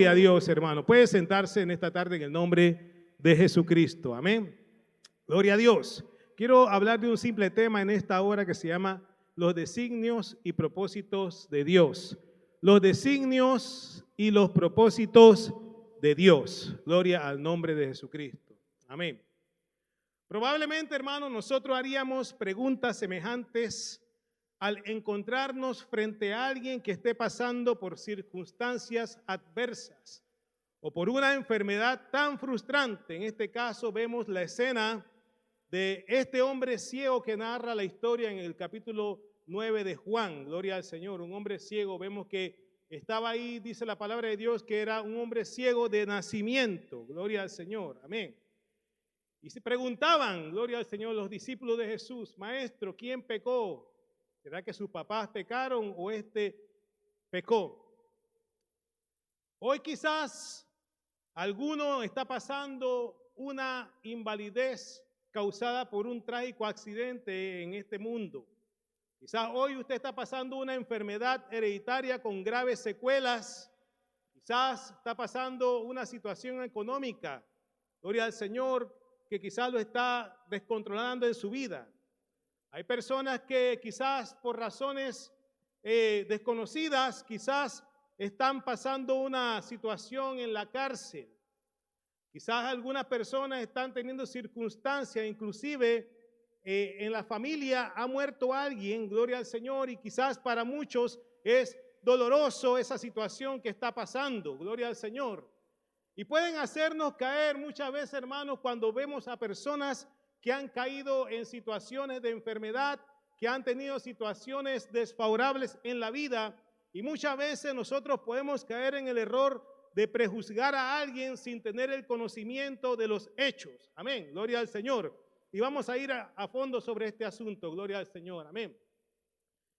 Gloria a Dios, hermano. Puede sentarse en esta tarde en el nombre de Jesucristo. Amén. Gloria a Dios. Quiero hablar de un simple tema en esta hora que se llama los designios y propósitos de Dios. Los designios y los propósitos de Dios. Gloria al nombre de Jesucristo. Amén. Probablemente, hermano, nosotros haríamos preguntas semejantes al encontrarnos frente a alguien que esté pasando por circunstancias adversas o por una enfermedad tan frustrante. En este caso vemos la escena de este hombre ciego que narra la historia en el capítulo 9 de Juan. Gloria al Señor, un hombre ciego. Vemos que estaba ahí, dice la palabra de Dios, que era un hombre ciego de nacimiento. Gloria al Señor, amén. Y se preguntaban, gloria al Señor, los discípulos de Jesús: Maestro, ¿quién pecó? ¿Será que sus papás pecaron o este pecó? Hoy quizás alguno está pasando una invalidez causada por un trágico accidente en este mundo. Quizás hoy usted está pasando una enfermedad hereditaria con graves secuelas. Quizás está pasando una situación económica, gloria al Señor, que quizás lo está descontrolando en su vida. Hay personas que quizás por razones desconocidas, quizás están pasando una situación en la cárcel. Quizás algunas personas están teniendo circunstancias, inclusive en la familia ha muerto alguien, gloria al Señor, y quizás para muchos es doloroso esa situación que está pasando, gloria al Señor. Y pueden hacernos caer muchas veces, hermanos, cuando vemos a personas que han caído en situaciones de enfermedad, que han tenido situaciones desfavorables en la vida, y muchas veces nosotros podemos caer en el error de prejuzgar a alguien sin tener el conocimiento de los hechos. Amén, gloria al Señor. Y vamos a ir a fondo sobre este asunto, gloria al Señor, amén.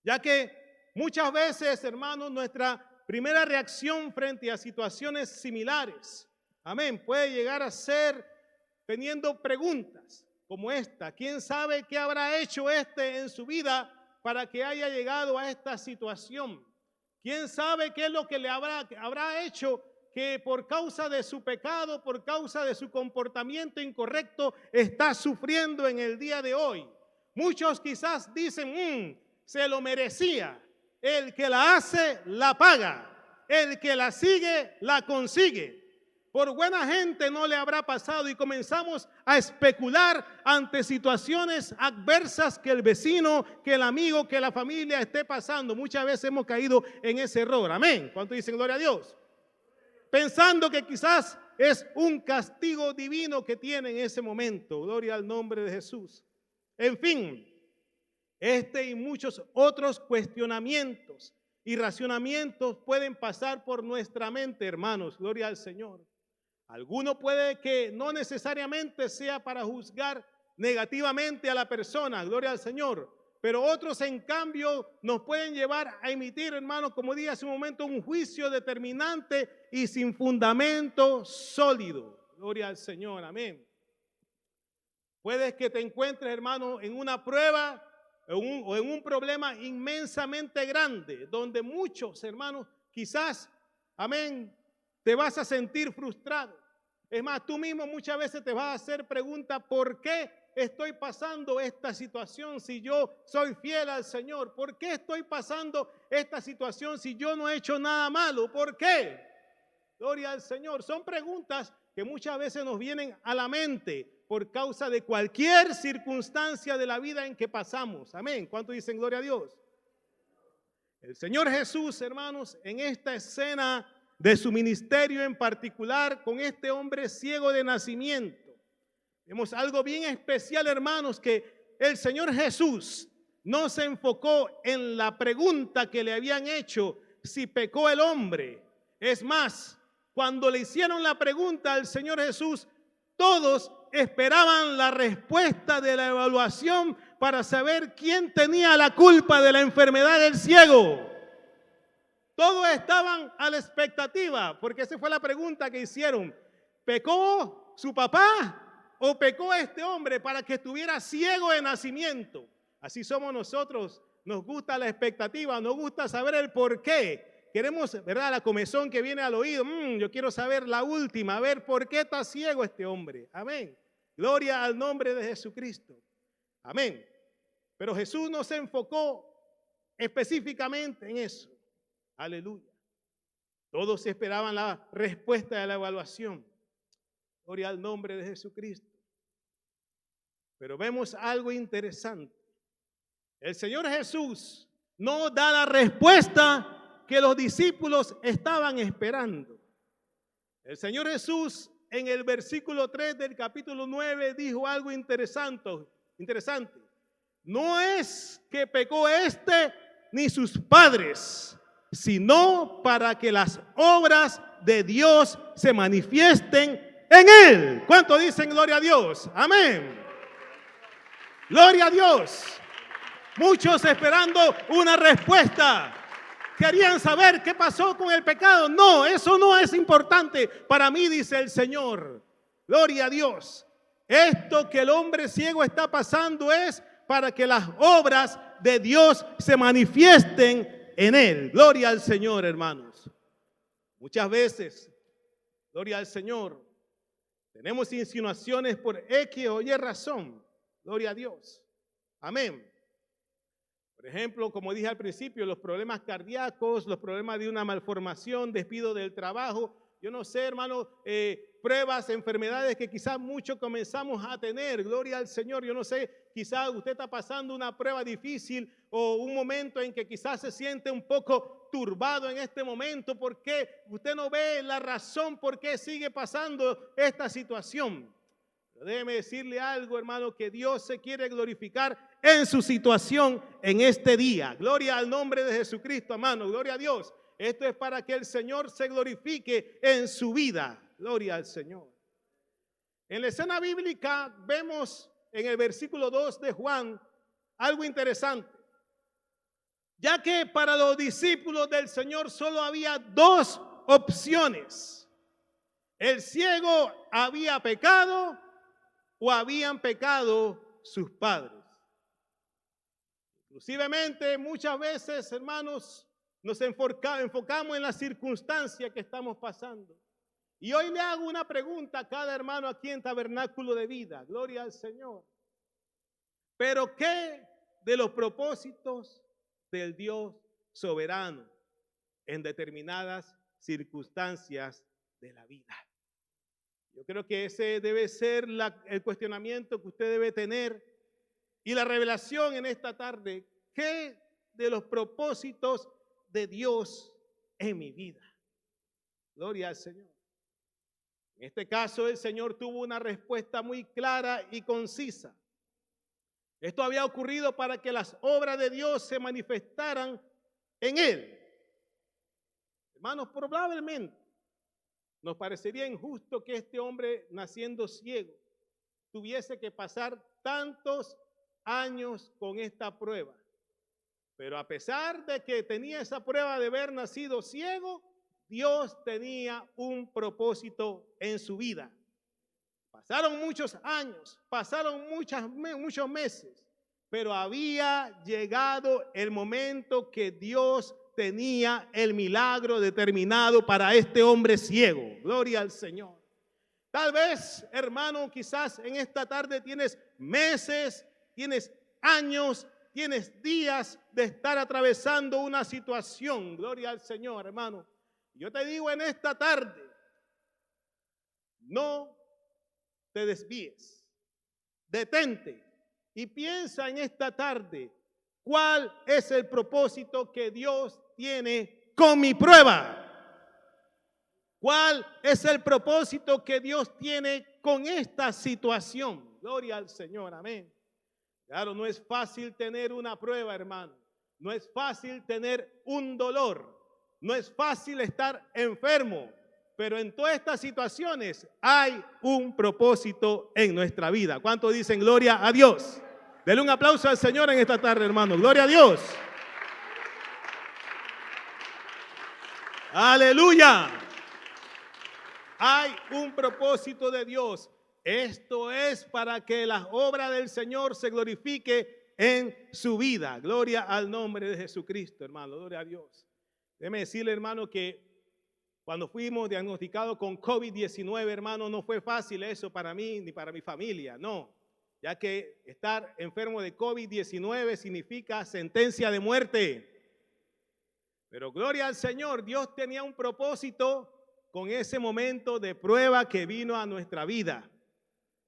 Ya que muchas veces, hermanos, nuestra primera reacción frente a situaciones similares, amén, puede llegar a ser teniendo preguntas como esta: ¿quién sabe qué habrá hecho en su vida para que haya llegado a esta situación? ¿Quién sabe qué es lo que le habrá hecho que por causa de su pecado, por causa de su comportamiento incorrecto, está sufriendo en el día de hoy? Muchos quizás dicen, se lo merecía. El que la hace, la paga. El que la sigue, la consigue. Por buena gente no le habrá pasado, y comenzamos a especular ante situaciones adversas que el vecino, que el amigo, que la familia esté pasando. Muchas veces hemos caído en ese error. Amén. ¿Cuánto dicen gloria a Dios? Pensando que quizás es un castigo divino que tiene en ese momento. Gloria al nombre de Jesús. En fin, este y muchos otros cuestionamientos y racionamientos pueden pasar por nuestra mente, hermanos. Gloria al Señor. Alguno puede que no necesariamente sea para juzgar negativamente a la persona, gloria al Señor, pero otros en cambio nos pueden llevar a emitir, hermanos, como dije hace un momento, un juicio determinante y sin fundamento sólido. Gloria al Señor, amén. Puedes que te encuentres, hermano, en una prueba o en un problema inmensamente grande, donde muchos, hermanos, quizás, amén, te vas a sentir frustrado. Es más, tú mismo muchas veces te vas a hacer preguntas: ¿por qué estoy pasando esta situación si yo soy fiel al Señor? ¿Por qué estoy pasando esta situación si yo no he hecho nada malo? ¿Por qué? Gloria al Señor. Son preguntas que muchas veces nos vienen a la mente por causa de cualquier circunstancia de la vida en que pasamos. Amén. ¿Cuánto dicen gloria a Dios? El Señor Jesús, hermanos, en esta escena de su ministerio en particular, con este hombre ciego de nacimiento, vemos algo bien especial, hermanos, que el Señor Jesús no se enfocó en la pregunta que le habían hecho si pecó el hombre. Es más, cuando le hicieron la pregunta al Señor Jesús, todos esperaban la respuesta de la evaluación para saber quién tenía la culpa de la enfermedad del ciego. Todos estaban a la expectativa, porque esa fue la pregunta que hicieron: ¿pecó su papá o pecó este hombre para que estuviera ciego de nacimiento? Así somos nosotros, nos gusta la expectativa, nos gusta saber el por qué. queremos, ¿verdad? La comezón que viene al oído. Yo quiero saber la última, a ver por qué está ciego este hombre. Amén. Gloria al nombre de Jesucristo. Amén. Pero Jesús no se enfocó específicamente en eso. Aleluya. Todos esperaban la respuesta de la evaluación. Gloria al nombre de Jesucristo. Pero vemos algo interesante. El Señor Jesús no da la respuesta que los discípulos estaban esperando. El Señor Jesús en el versículo 3 del capítulo 9 dijo algo interesante. No es que pecó este ni sus padres, sino para que las obras de Dios se manifiesten en él. ¿Cuánto dicen gloria a Dios? Amén. Gloria a Dios. Muchos esperando una respuesta. Querían saber qué pasó con el pecado. No, eso no es importante para mí, dice el Señor. Gloria a Dios. Esto que el hombre ciego está pasando es para que las obras de Dios se manifiesten en él. Gloria al Señor, hermanos. Muchas veces, gloria al Señor, tenemos insinuaciones por X o Y razón. Gloria a Dios. Amén. Por ejemplo, como dije al principio, los problemas cardíacos, los problemas de una malformación, despido del trabajo, yo no sé, hermano, pruebas, enfermedades que quizás muchos comenzamos a tener. Gloria al Señor. Yo no sé, quizás usted está pasando una prueba difícil o un momento en que quizás se siente un poco turbado en este momento porque usted no ve la razón por qué sigue pasando esta situación. Pero déjeme decirle algo, hermano, que Dios se quiere glorificar en su situación en este día. Gloria al nombre de Jesucristo, hermano. Gloria a Dios. Esto es para que el Señor se glorifique en su vida. Gloria al Señor. En la escena bíblica vemos en el versículo 2 de Juan algo interesante. Ya que para los discípulos del Señor solo había dos opciones. El ciego había pecado o habían pecado sus padres. Inclusivemente muchas veces, hermanos, nos enfocamos en la circunstancia que estamos pasando. Y hoy le hago una pregunta a cada hermano aquí en Tabernáculo de Vida. Gloria al Señor. Pero ¿qué de los propósitos del Dios soberano en determinadas circunstancias de la vida? Yo creo que ese debe ser el cuestionamiento que usted debe tener y la revelación en esta tarde. ¿Qué de los propósitos de Dios en mi vida? Gloria al Señor. En este caso el Señor tuvo una respuesta muy clara y concisa. Esto había ocurrido para que las obras de Dios se manifestaran en él. Hermanos, probablemente nos parecería injusto que este hombre, naciendo ciego, tuviese que pasar tantos años con esta prueba. Pero a pesar de que tenía esa prueba de haber nacido ciego, Dios tenía un propósito en su vida. Pasaron muchos años, pasaron muchos meses, pero había llegado el momento que Dios tenía el milagro determinado para este hombre ciego. Gloria al Señor. Tal vez, hermano, quizás en esta tarde tienes meses, tienes años, tienes días de estar atravesando una situación. Gloria al Señor, hermano. Yo te digo en esta tarde, no te desvíes, detente y piensa en esta tarde cuál es el propósito que Dios tiene con mi prueba. ¿Cuál es el propósito que Dios tiene con esta situación? Gloria al Señor, amén. Claro, no es fácil tener una prueba, hermano. No es fácil tener un dolor. No es fácil estar enfermo. Pero en todas estas situaciones hay un propósito en nuestra vida. ¿Cuántos dicen gloria a Dios? Denle un aplauso al Señor en esta tarde, hermano. Gloria a Dios. Aleluya. Hay un propósito de Dios. Esto es para que la obra del Señor se glorifique en su vida. Gloria al nombre de Jesucristo, hermano. Gloria a Dios. Déjeme decirle, hermano, que cuando fuimos diagnosticados con COVID-19, hermano, no fue fácil eso para mí ni para mi familia, no. Ya que estar enfermo de COVID-19 significa sentencia de muerte. Pero gloria al Señor, Dios tenía un propósito con ese momento de prueba que vino a nuestra vida.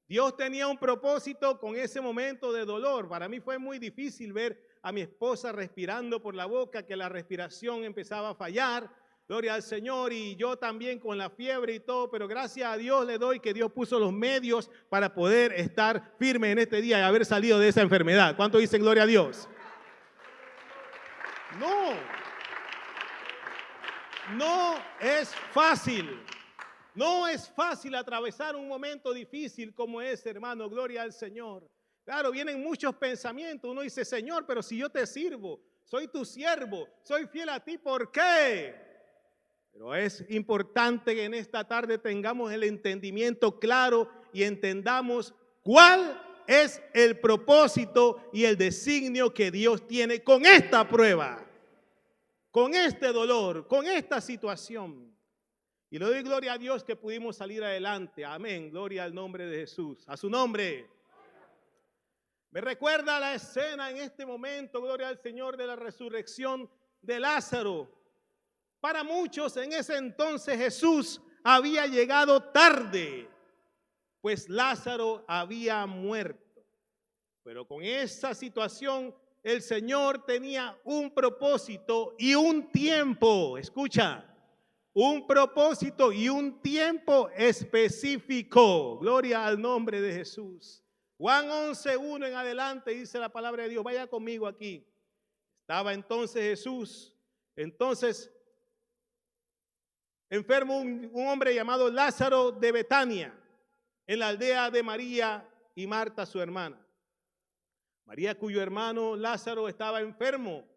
Dios tenía un propósito con ese momento de dolor. Para mí fue muy difícil ver a mi esposa respirando por la boca, que la respiración empezaba a fallar. Gloria al Señor, y yo también con la fiebre y todo, pero gracias a Dios le doy que Dios puso los medios para poder estar firme en este día y haber salido de esa enfermedad. ¿Cuánto dicen gloria a Dios? No es fácil. No es fácil atravesar un momento difícil como ese, hermano. Gloria al Señor. Claro, vienen muchos pensamientos. Uno dice, Señor, pero si yo te sirvo, soy tu siervo, soy fiel a ti, ¿por qué? Pero es importante que en esta tarde tengamos el entendimiento claro y entendamos cuál es el propósito y el designio que Dios tiene con esta prueba, con este dolor, con esta situación. Y le doy gloria a Dios que pudimos salir adelante. Amén. Gloria al nombre de Jesús. A su nombre. Me recuerda la escena en este momento, gloria al Señor, de la resurrección de Lázaro. Para muchos en ese entonces Jesús había llegado tarde, pues Lázaro había muerto. Pero con esa situación el Señor tenía un propósito y un tiempo. Escucha. Un propósito y un tiempo específico. Gloria al nombre de Jesús. Juan 11:1 en adelante dice la palabra de Dios. Vaya conmigo aquí. Estaba entonces Jesús, enfermo un hombre llamado Lázaro de Betania, en la aldea de María y Marta, su hermana. María, cuyo hermano Lázaro estaba enfermo,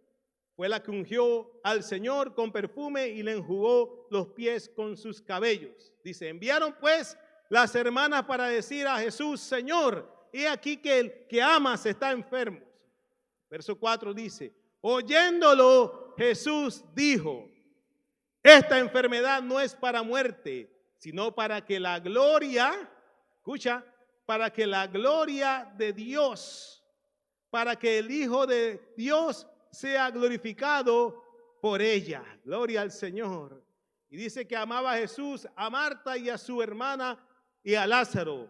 fue la que ungió al Señor con perfume y le enjugó los pies con sus cabellos. Dice, enviaron pues las hermanas para decir a Jesús, Señor, he aquí que el que amas está enfermo. Verso 4 dice, oyéndolo Jesús dijo, esta enfermedad no es para muerte, sino para que la gloria, escucha, para que la gloria de Dios, para que el Hijo de Dios sea glorificado por ella. Gloria al Señor. Y dice que amaba a Jesús, a Marta y a su hermana y a Lázaro.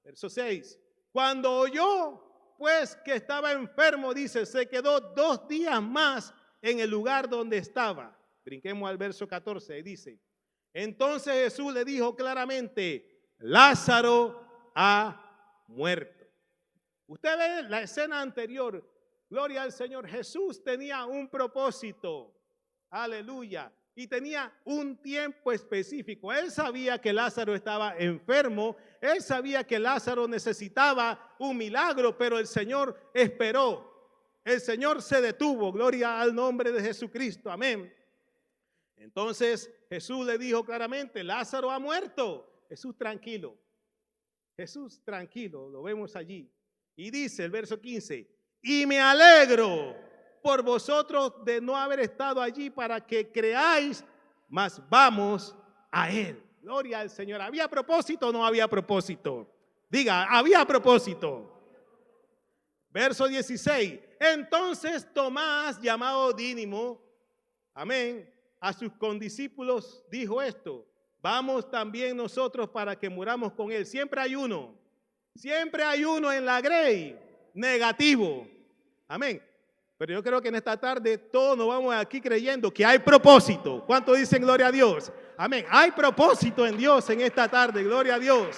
Verso 6. Cuando oyó pues que estaba enfermo, dice, se quedó 2 días más en el lugar donde estaba. Brinquemos al verso 14 y dice, entonces Jesús le dijo claramente, Lázaro ha muerto. Usted ve la escena anterior. Gloria al Señor. Jesús tenía un propósito. Aleluya. Y tenía un tiempo específico. Él sabía que Lázaro estaba enfermo. Él sabía que Lázaro necesitaba un milagro, pero el Señor esperó. El Señor se detuvo. Gloria al nombre de Jesucristo. Amén. Entonces Jesús le dijo claramente, Lázaro ha muerto. Jesús tranquilo. Jesús tranquilo. Lo vemos allí. Y dice el verso 15, y me alegro por vosotros de no haber estado allí para que creáis, mas vamos a él. Gloria al Señor. ¿Había propósito o no había propósito? Diga, había propósito. Verso 16. Entonces Tomás, llamado Dídimo, amén, a sus condiscípulos dijo esto, vamos también nosotros para que muramos con él. Siempre hay uno en la grey negativo. Amén. Pero yo creo que en esta tarde todos nos vamos aquí creyendo que hay propósito. ¿Cuántos dicen gloria a Dios? Amén. Hay propósito en Dios en esta tarde. Gloria a Dios.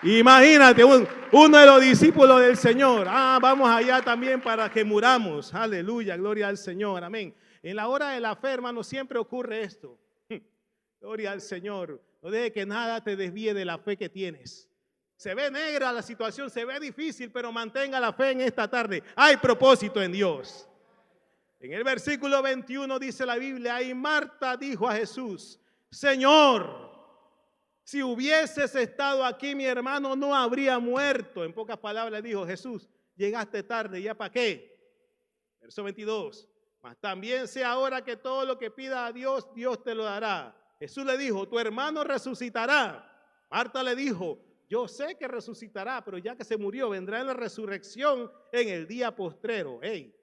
Imagínate uno de los discípulos del Señor. Vamos allá también para que muramos. Aleluya. Gloria al Señor. Amén. En la hora de la fe, hermano, siempre ocurre esto. Gloria al Señor. No deje que nada te desvíe de la fe que tienes. Se ve negra la situación, se ve difícil, pero mantenga la fe en esta tarde. Hay propósito en Dios. En el versículo 21 dice la Biblia, y Marta dijo a Jesús, Señor, si hubieses estado aquí, mi hermano no habría muerto. En pocas palabras dijo Jesús, llegaste tarde, ¿ya para qué? Verso 22. mas también sé ahora que todo lo que pida a Dios, Dios te lo dará. Jesús le dijo, tu hermano resucitará. Marta le dijo, yo sé que resucitará, pero ya que se murió, vendrá en la resurrección en el día postrero. Hey,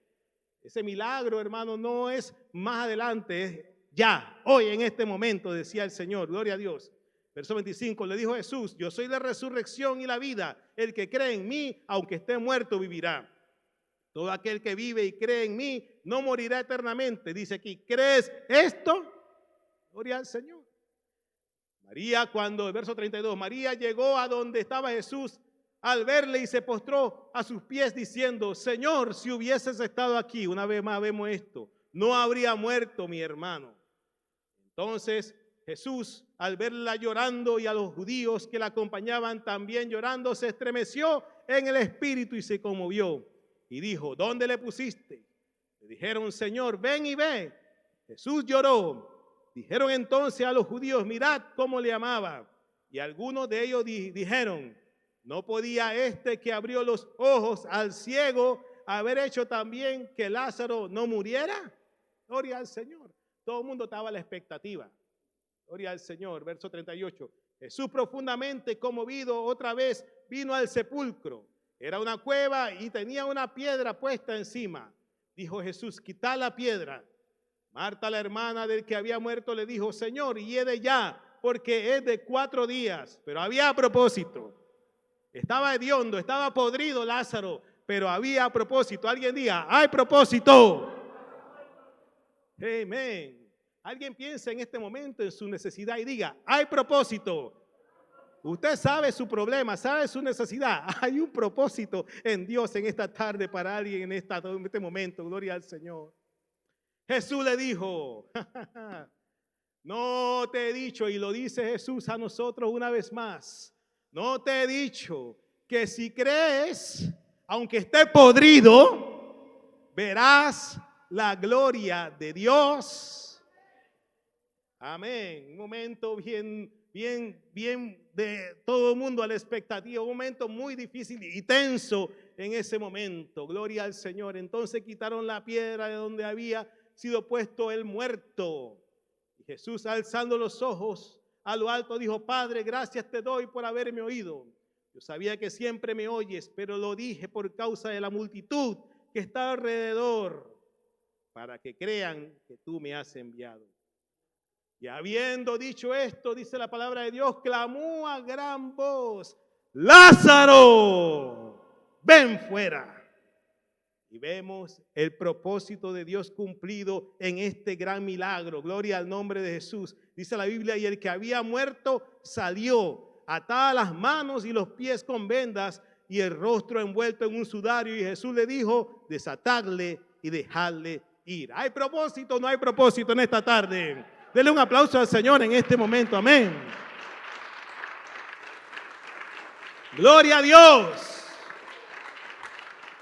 ese milagro, hermano, no es más adelante, es ya, hoy, en este momento, decía el Señor. Gloria a Dios. Verso 25, le dijo Jesús, yo soy la resurrección y la vida. El que cree en mí, aunque esté muerto, vivirá. Todo aquel que vive y cree en mí, no morirá eternamente. Dice aquí, ¿crees esto? Gloria al Señor. María, cuando, el verso 32, María llegó a donde estaba Jesús al verle y se postró a sus pies diciendo, Señor, si hubieses estado aquí, una vez más vemos esto, no habría muerto mi hermano. Entonces Jesús, al verla llorando y a los judíos que la acompañaban también llorando, se estremeció en el espíritu y se conmovió. Y dijo, ¿dónde le pusiste? Le dijeron, Señor, ven y ve. Jesús lloró. Dijeron entonces a los judíos, mirad cómo le amaba. Y algunos de ellos dijeron, ¿no podía este que abrió los ojos al ciego haber hecho también que Lázaro no muriera? Gloria al Señor. Todo el mundo estaba a la expectativa. Gloria al Señor. Verso 38. Jesús, profundamente conmovido, otra vez vino al sepulcro. Era una cueva y tenía una piedra puesta encima. Dijo Jesús, quitad la piedra. Marta, la hermana del que había muerto, le dijo, Señor, hiede ya, porque es de 4 días. Pero había propósito. Estaba hediondo, estaba podrido Lázaro, pero había propósito. Alguien diga, hay propósito. Amén. Alguien piensa en este momento en su necesidad y diga, hay propósito. Usted sabe su problema, sabe su necesidad. Hay un propósito en Dios en esta tarde para alguien en este momento. Gloria al Señor. Jesús le dijo, no te he dicho, y lo dice Jesús a nosotros una vez más, no te he dicho que si crees, aunque esté podrido, verás la gloria de Dios. Amén. Un momento bien de todo el mundo a la expectativa, un momento muy difícil y tenso en ese momento. Gloria al Señor. Entonces quitaron la piedra de donde había sido puesto el muerto. Y Jesús, alzando los ojos a lo alto, dijo, Padre, gracias te doy por haberme oído. Yo sabía que siempre me oyes, pero lo dije por causa de la multitud que está alrededor, para que crean que tú me has enviado. Y habiendo dicho esto, dice la palabra de Dios, clamó a gran voz, Lázaro, ven fuera. Y vemos el propósito de Dios cumplido en este gran milagro. Gloria al nombre de Jesús. Dice la Biblia, y el que había muerto salió, atada las manos y los pies con vendas y el rostro envuelto en un sudario. Y Jesús le dijo, desatadle y dejadle ir. ¿Hay propósito o no hay propósito en esta tarde? Denle un aplauso al Señor en este momento. Amén. Gloria a Dios.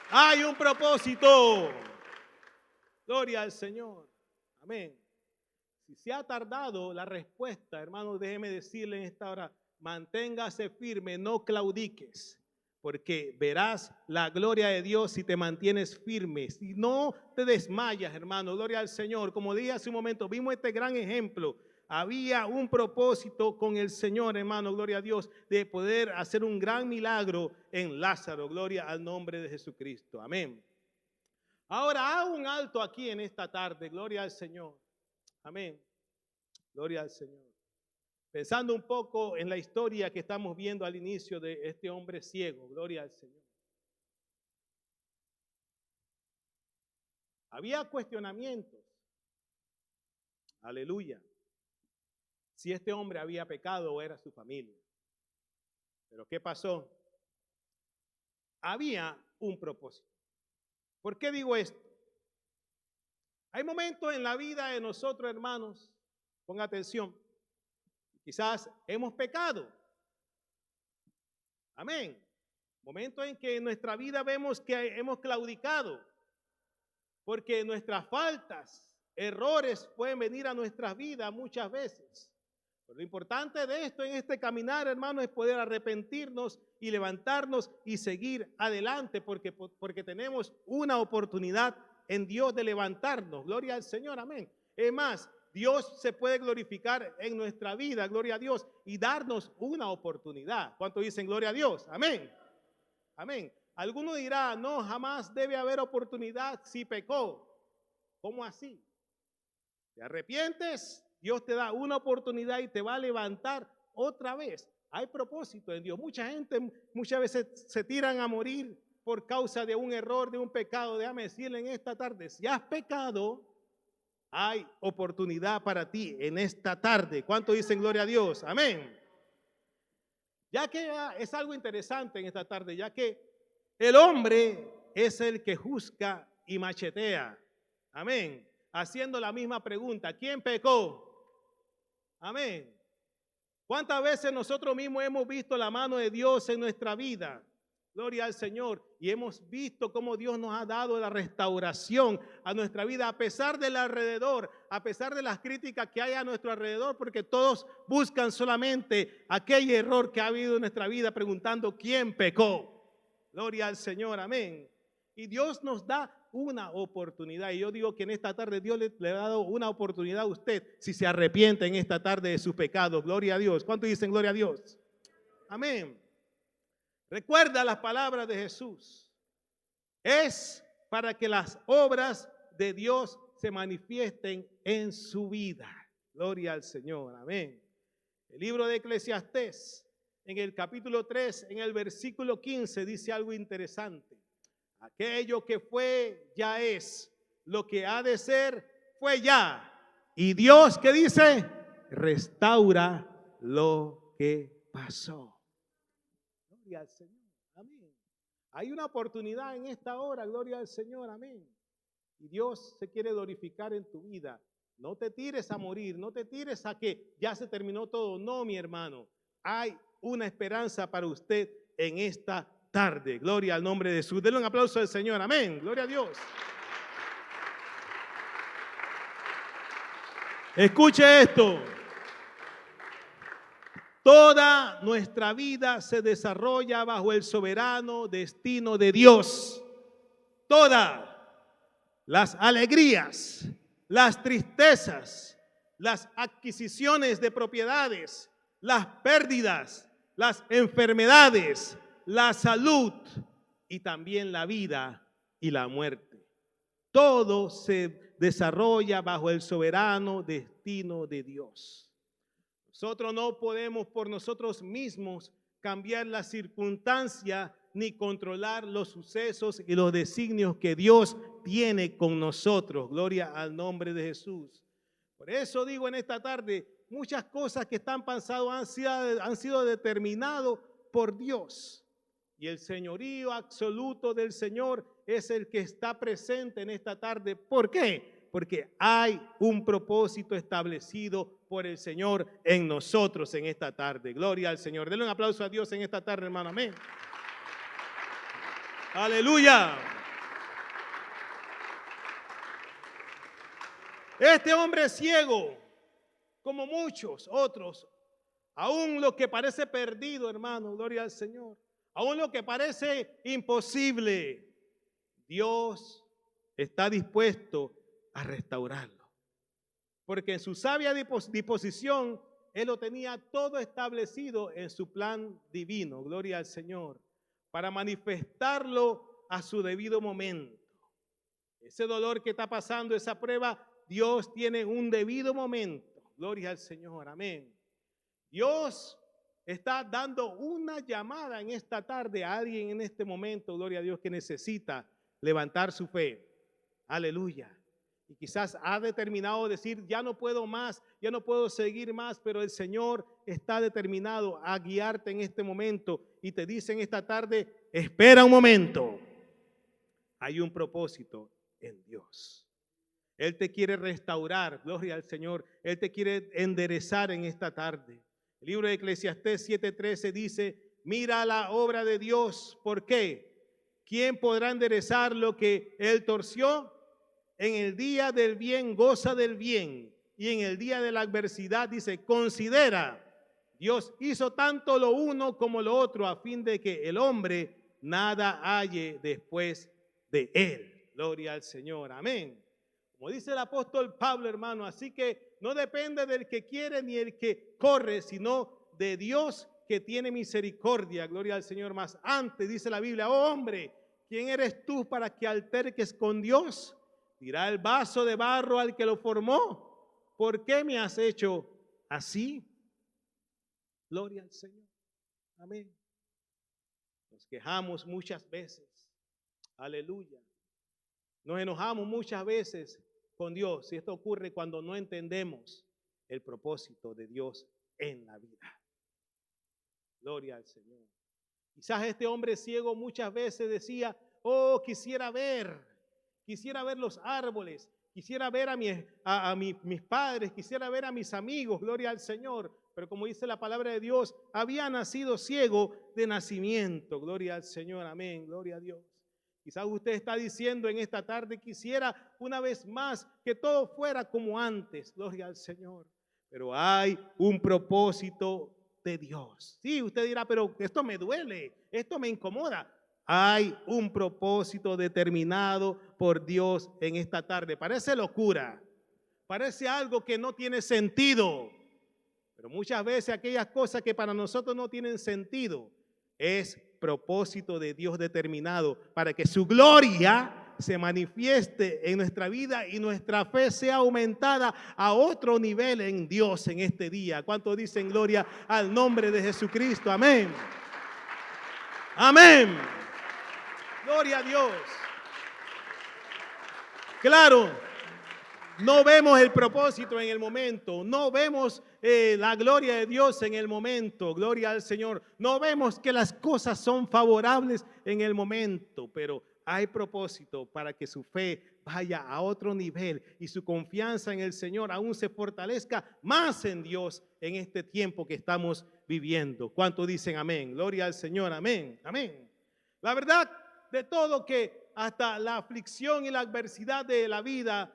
Hay un propósito. Gloria al Señor. Amén. Si se ha tardado la respuesta, hermanos, déjeme decirle en esta hora, manténgase firme, no claudiques, porque verás la gloria de Dios si te mantienes firme, si no te desmayas, hermano. Gloria al Señor. Como dije hace un momento, vimos este gran ejemplo. Había un propósito con el Señor, hermano, gloria a Dios, de poder hacer un gran milagro en Lázaro. Gloria al nombre de Jesucristo. Amén. Ahora hago un alto aquí en esta tarde. Gloria al Señor. Amén. Gloria al Señor. Pensando un poco en la historia que estamos viendo al inicio de este hombre ciego. Gloria al Señor. Había cuestionamientos. Aleluya. Si este hombre había pecado o era su familia. Pero ¿qué pasó? Había un propósito. ¿Por qué digo esto? Hay momentos en la vida de nosotros, hermanos, ponga atención, quizás hemos pecado. Amén. Momentos en que en nuestra vida vemos que hemos claudicado, porque nuestras faltas, errores pueden venir a nuestras vidas muchas veces. Pero lo importante de esto en este caminar, hermano, es poder arrepentirnos y levantarnos y seguir adelante porque tenemos una oportunidad en Dios de levantarnos. Gloria al Señor, amén. Es más, Dios se puede glorificar en nuestra vida, gloria a Dios, y darnos una oportunidad. ¿Cuántos dicen gloria a Dios? Amén. Amén. Alguno dirá, no, jamás debe haber oportunidad si pecó. ¿Cómo así? ¿Te arrepientes? Dios te da una oportunidad y te va a levantar otra vez. Hay propósito en Dios. Mucha gente muchas veces se tiran a morir por causa de un error, de un pecado. Déjame decirle en esta tarde, si has pecado, hay oportunidad para ti en esta tarde. ¿Cuántos dicen gloria a Dios? Amén. Ya que es algo interesante en esta tarde, ya que el hombre es el que juzga y machetea. Amén. Haciendo la misma pregunta, ¿quién pecó? Amén. ¿Cuántas veces nosotros mismos hemos visto la mano de Dios en nuestra vida? Gloria al Señor. Y hemos visto cómo Dios nos ha dado la restauración a nuestra vida, a pesar del alrededor, a pesar de las críticas que hay a nuestro alrededor, porque todos buscan solamente aquel error que ha habido en nuestra vida, preguntando quién pecó. Gloria al Señor, amén. Y Dios nos da una oportunidad. Y yo digo que en esta tarde Dios le ha dado una oportunidad a usted si se arrepiente en esta tarde de sus pecados. Gloria a Dios. ¿Cuántos dicen gloria a Dios? Amén. Recuerda las palabras de Jesús. Es para que las obras de Dios se manifiesten en su vida. Gloria al Señor. Amén. El libro de Eclesiastés, en el capítulo 3, en el versículo 15, dice algo interesante. Aquello que fue, ya es. Lo que ha de ser, fue ya. Y Dios, ¿qué dice? Restaura lo que pasó. Gloria al Señor. Amén. Hay una oportunidad en esta hora. Gloria al Señor. Amén. Y Dios se quiere glorificar en tu vida. No te tires a morir. No te tires a que ya se terminó todo. No, mi hermano. Hay una esperanza para usted en esta tarde. Gloria al nombre de Jesús. Denle un aplauso al Señor. Amén. Gloria a Dios. Escuche esto. Toda nuestra vida se desarrolla bajo el soberano destino de Dios. Todas las alegrías, las tristezas, las adquisiciones de propiedades, las pérdidas, las enfermedades, la salud y también la vida y la muerte. Todo se desarrolla bajo el soberano destino de Dios. Nosotros no podemos por nosotros mismos cambiar la circunstancia ni controlar los sucesos y los designios que Dios tiene con nosotros. Gloria al nombre de Jesús. Por eso digo en esta tarde, muchas cosas que están pasando han sido determinadas por Dios. Y el señorío absoluto del Señor es el que está presente en esta tarde. ¿Por qué? Porque hay un propósito establecido por el Señor en nosotros en esta tarde. Gloria al Señor. Denle un aplauso a Dios en esta tarde, hermano. Amén. Aleluya. Este hombre ciego, como muchos otros, aún lo que parece perdido, hermano, gloria al Señor, aún lo que parece imposible, Dios está dispuesto a restaurarlo. Porque en su sabia disposición, Él lo tenía todo establecido en su plan divino, gloria al Señor, para manifestarlo a su debido momento. Ese dolor que está pasando, esa prueba, Dios tiene un debido momento, gloria al Señor, amén. Dios está dando una llamada en esta tarde a alguien en este momento, gloria a Dios, que necesita levantar su fe, aleluya. Y quizás ha determinado decir, ya no puedo más, ya no puedo seguir más, pero el Señor está determinado a guiarte en este momento y te dice en esta tarde, espera un momento, hay un propósito en Dios. Él te quiere restaurar, gloria al Señor, Él te quiere enderezar en esta tarde. El libro de Eclesiastés 7:13 dice, mira la obra de Dios, ¿por qué? ¿Quién podrá enderezar lo que Él torció? En el día del bien goza del bien y en el día de la adversidad dice, considera, Dios hizo tanto lo uno como lo otro a fin de que el hombre nada halle después de él. Gloria al Señor. Amén. Como dice el apóstol Pablo, hermano, así que no depende del que quiere ni el que corre, sino de Dios que tiene misericordia. Gloria al Señor. Más antes dice la Biblia: oh hombre, ¿quién eres tú para que alterques con Dios? Dirá el vaso de barro al que lo formó: ¿por qué me has hecho así? Gloria al Señor. Amén. Nos quejamos muchas veces. Aleluya. Nos enojamos muchas veces con Dios, y esto ocurre cuando no entendemos el propósito de Dios en la vida. Gloria al Señor. Quizás este hombre ciego muchas veces decía: oh, quisiera ver los árboles, quisiera ver a mis padres, quisiera ver a mis amigos, gloria al Señor. Pero como dice la palabra de Dios, había nacido ciego de nacimiento. Gloria al Señor, amén, gloria a Dios. Quizás usted está diciendo en esta tarde: quisiera una vez más que todo fuera como antes, gloria al Señor. Pero hay un propósito de Dios. Sí, usted dirá: pero esto me duele, esto me incomoda. Hay un propósito determinado por Dios en esta tarde. Parece locura, parece algo que no tiene sentido, pero muchas veces aquellas cosas que para nosotros no tienen sentido es propósito de Dios determinado para que su gloria se manifieste en nuestra vida y nuestra fe sea aumentada a otro nivel en Dios en este día. ¿Cuántos dicen gloria al nombre de Jesucristo? Amén. Amén. Gloria a Dios. Claro, no vemos el propósito en el momento, no vemos la gloria de Dios en el momento, gloria al Señor. No vemos que las cosas son favorables en el momento, pero hay propósito para que su fe vaya a otro nivel y su confianza en el Señor aún se fortalezca más en Dios en este tiempo que estamos viviendo. ¿Cuántos dicen amén? Gloria al Señor, amén, amén. La verdad de todo que hasta la aflicción y la adversidad de la vida,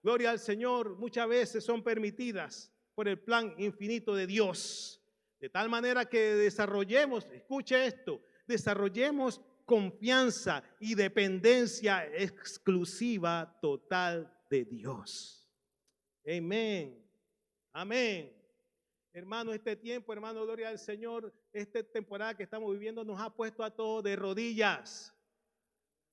gloria al Señor, muchas veces son permitidas por el plan infinito de Dios. De tal manera que desarrollemos, escuche esto, desarrollemos confianza y dependencia exclusiva total de Dios. Amén. Amén. Hermano, este tiempo, hermano, gloria al Señor, esta temporada que estamos viviendo nos ha puesto a todos de rodillas.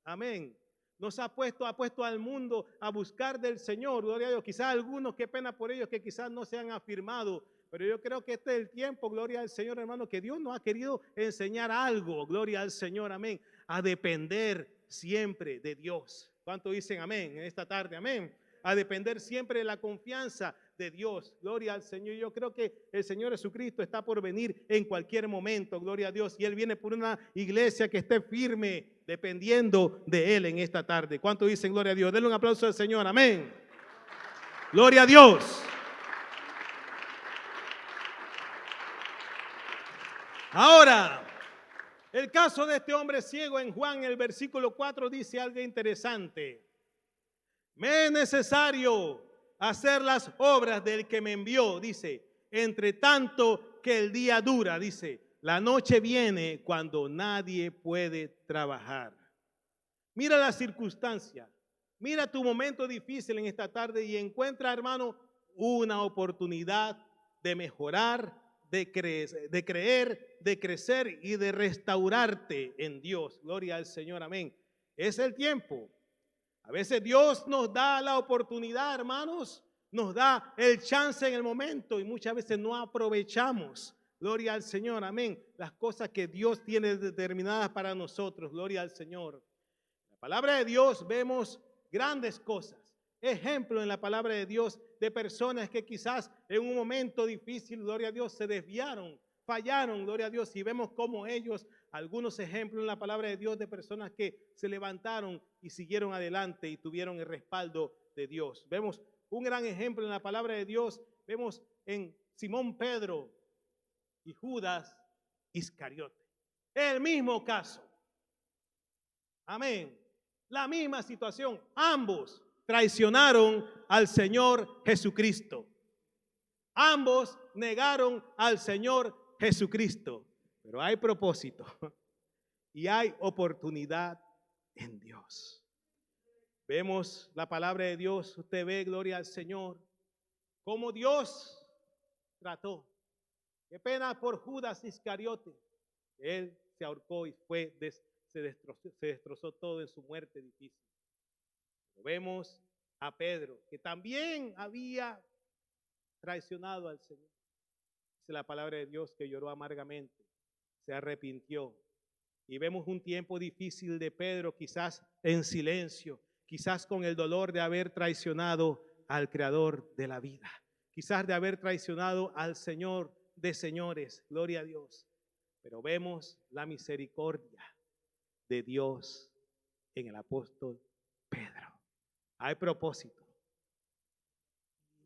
Amén. Nos ha puesto al mundo a buscar del Señor, gloria a Dios. Quizás algunos, qué pena por ellos, que quizás no se han afirmado, pero yo creo que este es el tiempo, gloria al Señor, hermano, que Dios nos ha querido enseñar algo, gloria al Señor, amén, a depender siempre de Dios. ¿Cuántos dicen amén en esta tarde? Amén. A depender siempre de la confianza de Dios, gloria al Señor. Yo creo que el Señor Jesucristo está por venir en cualquier momento, gloria a Dios, y Él viene por una iglesia que esté firme, dependiendo de Él en esta tarde. ¿Cuántos dicen gloria a Dios? Denle un aplauso al Señor, amén. Gloria a Dios. Ahora, el caso de este hombre ciego en Juan, el versículo 4 dice algo interesante. Me es necesario hacer las obras del que me envió, dice, entre tanto que el día dura, dice, la noche viene cuando nadie puede trabajar. Mira la circunstancia, mira tu momento difícil en esta tarde y encuentra, hermano, una oportunidad de mejorar, de creer, de crecer y de restaurarte en Dios. Gloria al Señor, amén. Es el tiempo. A veces Dios nos da la oportunidad, hermanos, nos da el chance en el momento y muchas veces no aprovechamos. Gloria al Señor, amén. Las cosas que Dios tiene determinadas para nosotros, gloria al Señor. En la palabra de Dios vemos grandes cosas. Ejemplo en la palabra de Dios de personas que quizás en un momento difícil, gloria a Dios, se desviaron, fallaron, gloria a Dios, y vemos cómo ellos, algunos ejemplos en la palabra de Dios de personas que se levantaron y siguieron adelante y tuvieron el respaldo de Dios. Vemos un gran ejemplo en la palabra de Dios, vemos en Simón Pedro y Judas Iscariote. El mismo caso. Amén. La misma situación. Ambos traicionaron al Señor Jesucristo. Ambos negaron al Señor Jesucristo. Pero hay propósito y hay oportunidad en Dios. Vemos la palabra de Dios, usted ve, gloria al Señor, cómo Dios trató. Qué pena por Judas Iscariote. Él se ahorcó y se destrozó todo en su muerte difícil. Vemos a Pedro, que también había traicionado al Señor. Dice la palabra de Dios que lloró amargamente, se arrepintió. Y vemos un tiempo difícil de Pedro, quizás en silencio, quizás con el dolor de haber traicionado al Creador de la vida, quizás de haber traicionado al Señor de señores, gloria a Dios. Pero vemos la misericordia de Dios en el apóstol Pedro. Hay propósito.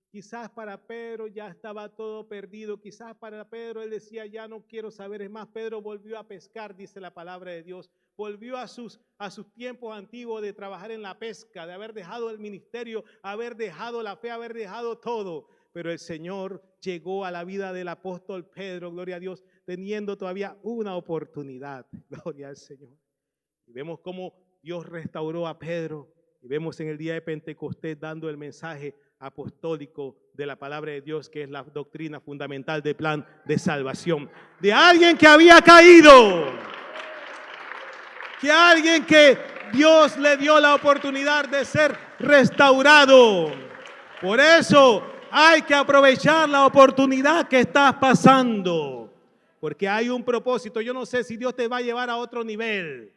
Quizás para Pedro ya estaba todo perdido, quizás para Pedro él decía, ya no quiero saber. Es más, Pedro volvió a pescar, dice la palabra de Dios. Volvió a sus tiempos antiguos de trabajar en la pesca, de haber dejado el ministerio, haber dejado la fe, haber dejado todo. Pero el Señor llegó a la vida del apóstol Pedro, gloria a Dios, teniendo todavía una oportunidad, gloria al Señor. Y vemos cómo Dios restauró a Pedro. Y vemos en el día de Pentecostés dando el mensaje apostólico de la palabra de Dios, que es la doctrina fundamental del plan de salvación. De alguien que había caído. Que alguien que Dios le dio la oportunidad de ser restaurado. Por eso hay que aprovechar la oportunidad que estás pasando. Porque hay un propósito. Yo no sé si Dios te va a llevar a otro nivel.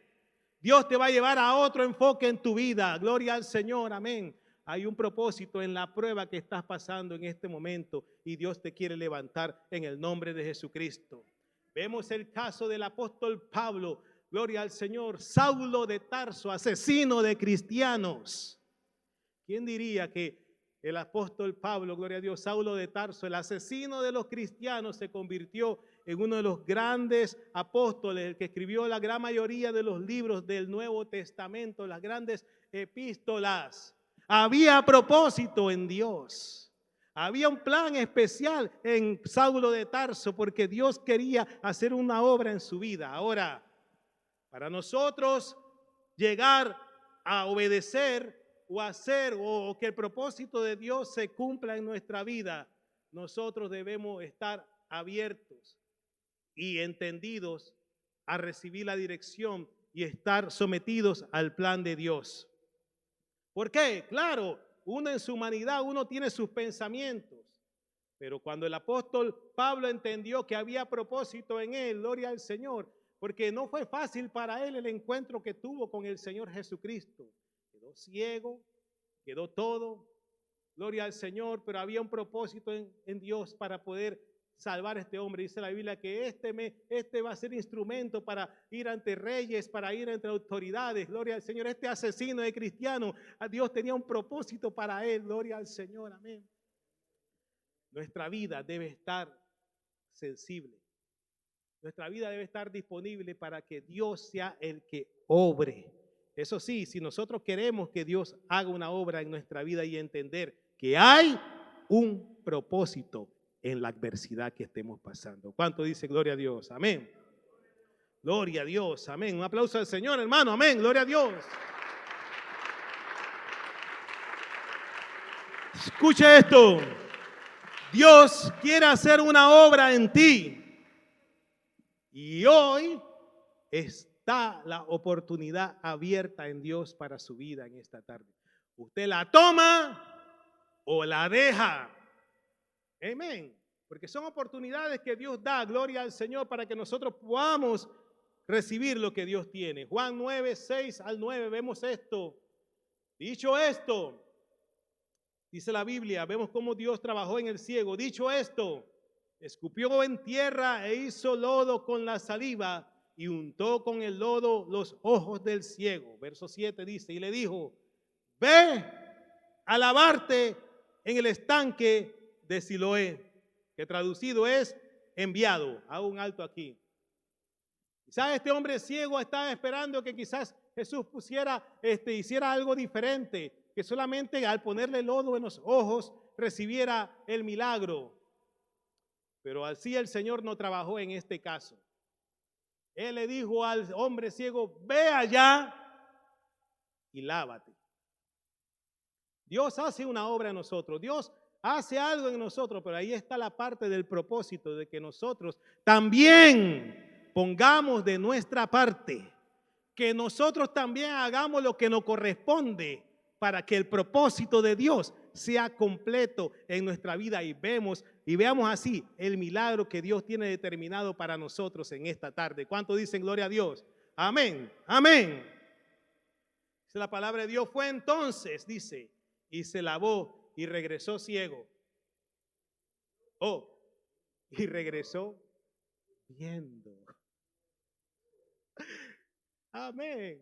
Dios te va a llevar a otro enfoque en tu vida. Gloria al Señor, amén. Hay un propósito en la prueba que estás pasando en este momento y Dios te quiere levantar en el nombre de Jesucristo. Vemos el caso del apóstol Pablo, gloria al Señor, Saulo de Tarso, asesino de cristianos. ¿Quién diría que el apóstol Pablo, gloria a Dios, Saulo de Tarso, el asesino de los cristianos, se convirtió en uno de los grandes apóstoles, el que escribió la gran mayoría de los libros del Nuevo Testamento, las grandes epístolas? Había propósito en Dios. Había un plan especial en Saulo de Tarso porque Dios quería hacer una obra en su vida. Ahora, para nosotros llegar a obedecer o hacer o que el propósito de Dios se cumpla en nuestra vida, nosotros debemos estar abiertos y entendidos a recibir la dirección y estar sometidos al plan de Dios. ¿Por qué? Claro, uno en su humanidad, uno tiene sus pensamientos, pero cuando el apóstol Pablo entendió que había propósito en él, gloria al Señor, porque no fue fácil para él el encuentro que tuvo con el Señor Jesucristo. Quedó ciego, quedó todo, gloria al Señor, pero había un propósito en Dios para poder salvar a este hombre. Dice la Biblia que este va a ser instrumento para ir ante reyes, para ir ante autoridades, gloria al Señor. Este asesino de cristiano, a Dios tenía un propósito para él, gloria al Señor, amén. Nuestra vida debe estar sensible. Nuestra vida debe estar disponible para que Dios sea el que obre. Eso sí, si nosotros queremos que Dios haga una obra en nuestra vida y entender que hay un propósito en la adversidad que estemos pasando. ¿Cuánto dice gloria a Dios? Amén. Gloria a Dios, amén. Un aplauso al Señor, hermano, amén. Gloria a Dios. Escuche esto. Dios quiere hacer una obra en ti. Y hoy está la oportunidad abierta en Dios para su vida en esta tarde. Usted la toma o la deja. Amén. Porque son oportunidades que Dios da, gloria al Señor, para que nosotros podamos recibir lo que Dios tiene. Juan 9, 6 al 9, vemos esto. Dicho esto, dice la Biblia, vemos cómo Dios trabajó en el ciego. Dicho esto, escupió en tierra e hizo lodo con la saliva y untó con el lodo los ojos del ciego. Verso 7 dice, y le dijo, ve a lavarte en el estanque de Siloé, que traducido es enviado. Hago un alto aquí. Quizás este hombre ciego estaba esperando que quizás Jesús hiciera algo diferente, que solamente al ponerle lodo en los ojos recibiera el milagro. Pero así el Señor no trabajó en este caso. Él le dijo al hombre ciego, ve allá y lávate. Dios hace una obra en nosotros, Dios hace algo en nosotros, pero ahí está la parte del propósito de que nosotros también pongamos de nuestra parte, que nosotros también hagamos lo que nos corresponde para que el propósito de Dios sea completo en nuestra vida y veamos así el milagro que Dios tiene determinado para nosotros en esta tarde. ¿Cuántos dicen gloria a Dios? Amén, amén. La palabra de Dios fue entonces, dice, y se lavó y regresó ciego. Y regresó viendo. Amén.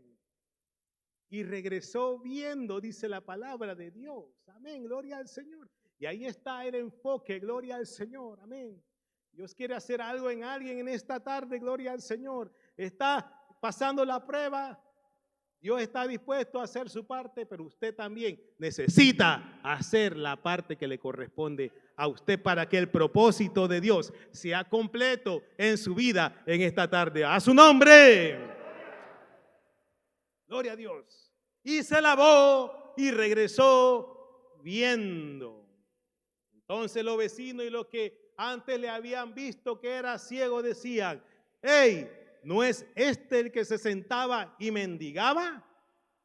Y regresó viendo, dice la palabra de Dios. Amén, gloria al Señor. Y ahí está el enfoque, gloria al Señor. Amén. Dios quiere hacer algo en alguien en esta tarde, gloria al Señor. Está pasando la prueba. Dios está dispuesto a hacer su parte, pero usted también necesita hacer la parte que le corresponde a usted para que el propósito de Dios sea completo en su vida en esta tarde. ¡A su nombre! Gloria a Dios. Y se lavó y regresó viendo. Entonces los vecinos y los que antes le habían visto que era ciego decían: hey, ¿no es este el que se sentaba y mendigaba?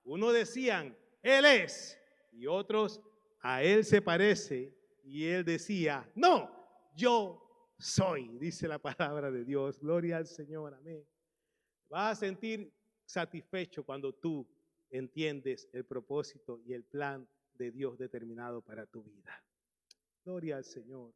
Uno decían, él es, y otros, a él se parece, y él decía, no, yo soy, dice la palabra de Dios. Gloria al Señor, amén. Vas a sentir satisfecho cuando tú entiendes el propósito y el plan de Dios determinado para tu vida. Gloria al Señor.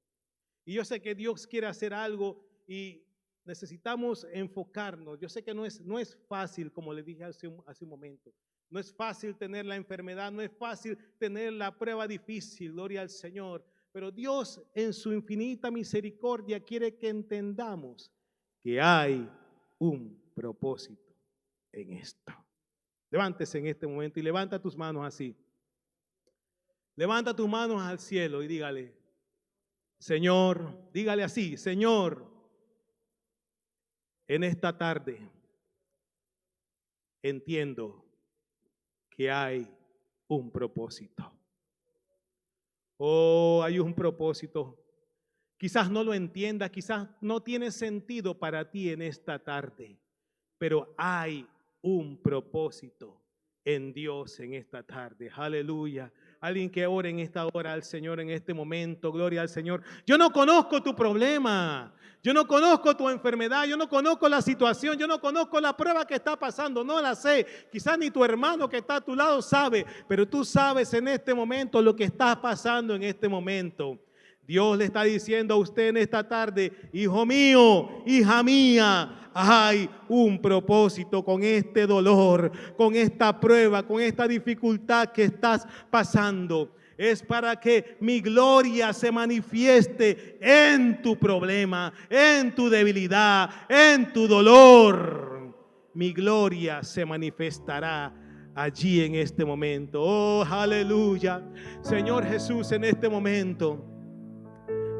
Y yo sé que Dios quiere hacer algo y necesitamos enfocarnos. Yo sé que no es fácil, como le dije hace un momento. No es fácil tener la enfermedad, no es fácil tener la prueba difícil, gloria al Señor. Pero Dios en su infinita misericordia quiere que entendamos que hay un propósito en esto. Levántese en este momento y levanta tus manos así. Levanta tus manos al cielo y dígale, Señor, dígale así, Señor, en esta tarde entiendo que hay un propósito. Hay un propósito. Quizás no lo entiendas, quizás no tiene sentido para ti en esta tarde, pero hay un propósito en Dios en esta tarde. Aleluya. Alguien que ore en esta hora al Señor en este momento, gloria al Señor. Yo no conozco tu problema, yo no conozco tu enfermedad, yo no conozco la situación, yo no conozco la prueba que está pasando, no la sé. Quizás ni tu hermano que está a tu lado sabe, pero tú sabes en este momento lo que está pasando en este momento. Dios le está diciendo a usted en esta tarde, hijo mío, hija mía, hay un propósito con este dolor, con esta prueba, con esta dificultad que estás pasando. Es para que mi gloria se manifieste en tu problema, en tu debilidad, en tu dolor. Mi gloria se manifestará allí en este momento. Oh, aleluya. Señor Jesús, en este momento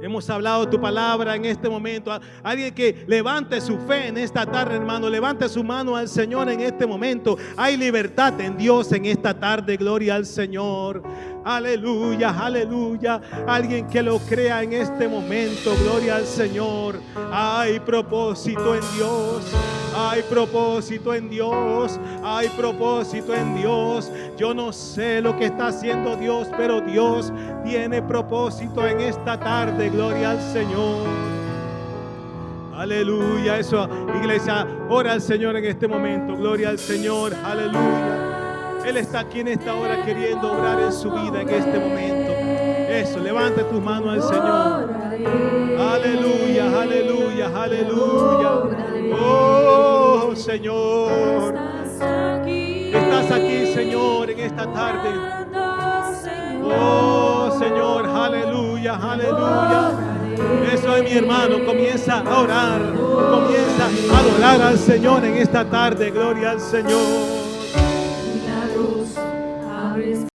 hemos hablado tu palabra en este momento. Alguien que levante su fe en esta tarde, hermano. Levante su mano al Señor en este momento. Hay libertad en Dios en esta tarde. Gloria al Señor. Aleluya, aleluya. Alguien que lo crea en este momento. Gloria al Señor. Hay propósito en Dios. Hay propósito en Dios. Hay propósito en Dios. Yo no sé lo que está haciendo Dios, pero Dios tiene propósito en esta tarde. Gloria al Señor. Aleluya. Eso, iglesia, ora al Señor en este momento. Gloria al Señor. Aleluya. Él está aquí en esta hora queriendo obrar en su vida en este momento. Eso, levanta tus manos al Señor. Aleluya, aleluya, aleluya. Oh, Señor. Estás aquí, Señor, en esta tarde. Oh, Señor, aleluya, aleluya. Eso es, mi hermano, comienza a orar, comienza a adorar al Señor en esta tarde. Gloria al Señor.